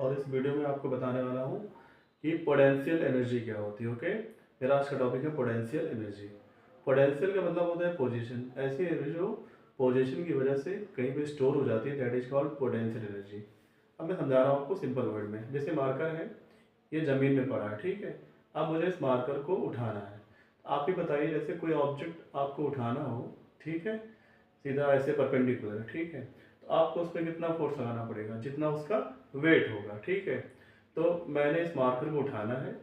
और इस वीडियो में आपको बताने वाला हूँ कि पोटेंशियल एनर्जी क्या होती है। ओके, मेरा आज का टॉपिक है पोटेंशियल एनर्जी। पोटेंशियल का मतलब होता है पोजीशन, ऐसी एनर्जी जो पोजीशन की वजह से कहीं पे स्टोर हो जाती है, that is called potential energy. अब मैं समझा रहा हूँ आपको सिंपल वर्ड में। जैसे मार्कर है, ये ज़मीन में पड़ा है, ठीक है। अब मुझे इस मार्कर को उठाना है। आप ही बताइए, जैसे कोई ऑब्जेक्ट आपको उठाना हो, ठीक है, सीधा ऐसे परपेंडिकुलर, ठीक है, तो आपको उस पर कितना फोर्स लगाना पड़ेगा, जितना उसका वेट होगा, ठीक है। तो मैंने इस मार्कर को उठाना है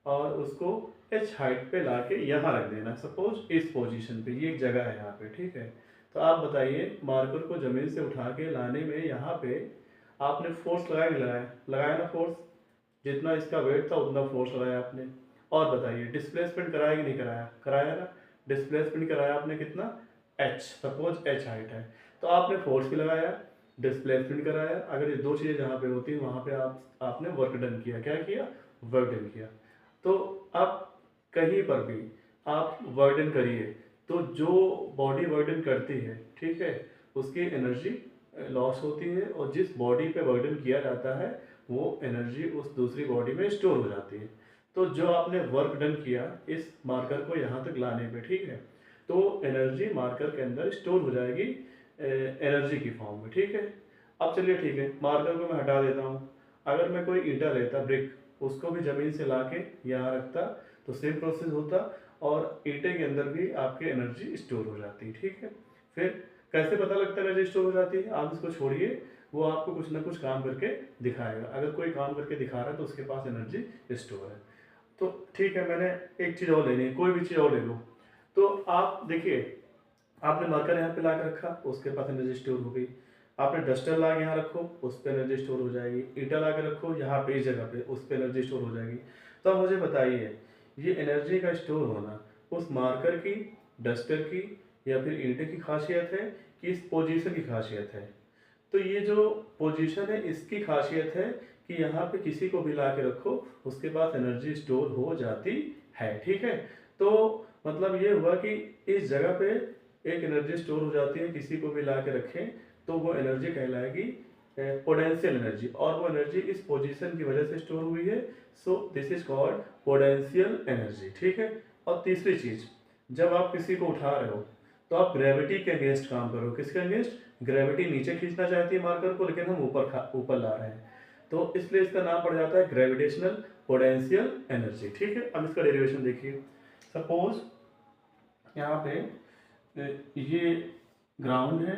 और उसको एच हाइट पे ला के यहाँ रख देना, सपोज इस पोजीशन पे, ये एक जगह है यहाँ पे, ठीक है। तो आप बताइए, मार्कर को ज़मीन से उठा के लाने में यहाँ पे आपने फोर्स लगाया नहीं लगाया? लगाया ना फोर्स, जितना इसका वेट था उतना फोर्स लगाया आपने। और बताइए, डिस्प्लेसमेंट कराया कि नहीं कराया? कराया ना। डिस्प्लेसमेंट कराया आपने कितना? एच, सपोज एच हाइट है, तो आपने फोर्स भी लगाया, डिस्प्लेसमेंट कराया। अगर ये दो चीज़ें जहाँ पे होती हैं वहाँ पे आपने वर्क डन किया। क्या किया? वर्क डन किया। तो अब कहीं पर भी आप वर्क डन करिए, तो जो बॉडी वर्क डन करती है, ठीक है, उसकी एनर्जी लॉस होती है, और जिस बॉडी पे वर्क डन किया जाता है वो एनर्जी उस दूसरी बॉडी में स्टोर हो जाती है। तो जो आपने वर्क डन किया इस मार्कर को यहाँ तक लाने पे, ठीक है, तो एनर्जी मार्कर के अंदर स्टोर हो जाएगी एनर्जी की फॉर्म में, ठीक है। अब चलिए ठीक है, मार्कर को मैं हटा देता हूँ। अगर मैं कोई ईंटा लेता, ब्रिक, उसको भी ज़मीन से ला के यहाँ रखता, तो सेम प्रोसेस होता, और ईंटे के अंदर भी आपकी एनर्जी स्टोर हो जाती, ठीक है। फिर कैसे पता लगता है एनर्जी स्टोर हो जाती है? आप इसको छोड़िए, वो आपको कुछ ना कुछ काम करके दिखाएगा। अगर कोई काम करके दिखा रहा है तो उसके पास एनर्जी स्टोर है। तो ठीक है, मैंने एक चीज़ और लेनी है, कोई भी चीज़ और ले लो। तो आप देखिए, आपने मार्कर यहाँ पे ला के रखा, उसके पास एनर्जी स्टोर हो गई। आपने डस्टर ला के यहाँ रखो, उस पर एनर्जी स्टोर हो जाएगी। ईंटा ला के रखो यहाँ पे, इस जगह पे, उस पर एनर्जी स्टोर हो जाएगी। तो अब मुझे बताइए, ये एनर्जी का स्टोर होना उस मार्कर की, डस्टर की, या फिर ईंटे की खासियत है कि इस पोजीशन की खासियत है? तो ये जो पोजीशन है इसकी खासियत है कि यहाँ पे किसी को भी ला के रखो, उसके पास एनर्जी स्टोर हो जाती है, ठीक है। तो मतलब ये हुआ कि इस जगह पे एक एनर्जी स्टोर हो जाती है, किसी को भी ला के रखें तो वो एनर्जी कहलाएगी पोटेंशियल एनर्जी, और वो एनर्जी इस पोजीशन की वजह से स्टोर हुई है। So this is called potential energy, ठीक है। और तीसरी चीज, जब आप किसी को उठा रहे हो तो आप ग्रेविटी के अगेंस्ट काम करो। किसके अगेंस्ट? ग्रेविटी नीचे खींचना चाहती है मार्कर को, लेकिन हम ऊपर ला रहे हैं, तो इसलिए इसका नाम पड़ जाता है ग्रेविटेशनल पोटेंशियल एनर्जी, ठीक है। अब इसका डेरिवेशन देखिए। सपोज यहाँ पे ये ग्राउंड है,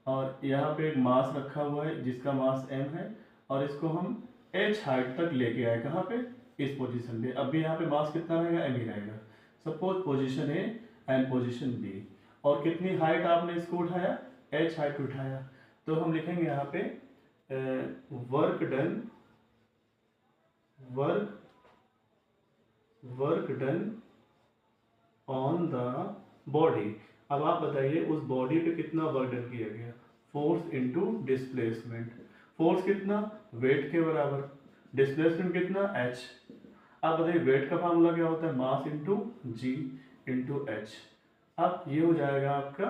और यहाँ पे एक मास रखा हुआ है जिसका मास m है, और इसको हम h हाइट तक लेके आए, कहाँ पे? इस पोजीशन पे। अब भी यहाँ पे मास कितना रहेगा? m ही रहेगा। Suppose position A and position B, और कितनी हाइट आपने इसको उठाया? h हाइट उठाया। तो हम लिखेंगे यहाँ पे work done, work done on the body. अब आप बताइए, उस बॉडी पे कितना वर्क डन किया गया? Force into displacement. फोर्स कितना? वेट के बराबर। डिस्प्लेसमेंट कितना? h। अब बताइए, वेट का फार्मूला क्या होता है? Mass into g into h। अब ये हो जाएगा आपका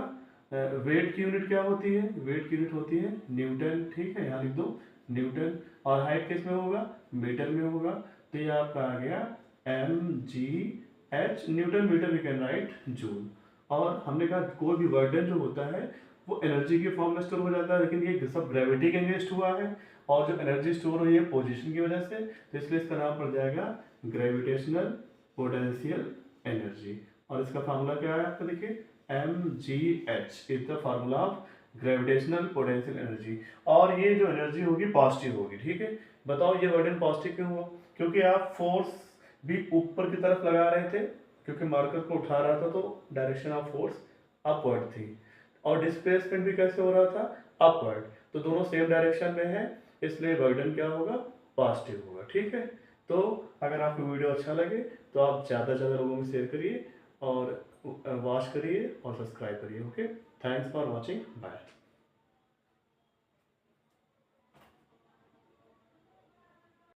वेट की यूनिट क्या होती है? वेट की यूनिट होती है न्यूटन, ठीक है, यहाँ लिख दो न्यूटन। और हाइट किस में होगा? मीटर में होगा। तो ये आपका आ गया mgh, Newton metre we can write joule. और हमने कहा कोई भी वर्डन जो होता है वो एनर्जी के फॉर्म में स्टोर हो जाता है, लेकिन ये सब ग्रेविटी के अगेंस्ट हुआ है, और जो एनर्जी स्टोर हुई है पोजीशन की वजह से, तो इसलिए इसका नाम पड़ जाएगा ग्रेविटेशनल पोटेंशियल एनर्जी। और इसका फार्मूला क्या है आपका? देखिए, mgh is the formula of gravitational potential energy. और ये जो एनर्जी होगी पॉजिटिव होगी, ठीक है। बताओ ये वर्डन पॉजिटिव क्यों हुआ? क्योंकि आप फोर्स भी ऊपर की तरफ लगा रहे थे, क्योंकि मार्कर को उठा रहा था, तो डायरेक्शन ऑफ फोर्स अपवर्ड थी। और डिस्प्लेसमेंट भी कैसे हो रहा था? अपवर्ड। तो दोनों सेम डायरेक्शन में है, इसलिए वर्डन क्या होगा? पॉजिटिव होगा, ठीक है। तो अगर आपको वीडियो अच्छा लगे तो आप ज़्यादा से ज़्यादा लोगों में शेयर करिए, और वॉच करिए और सब्सक्राइब करिए। Okay, thanks for watching, bye.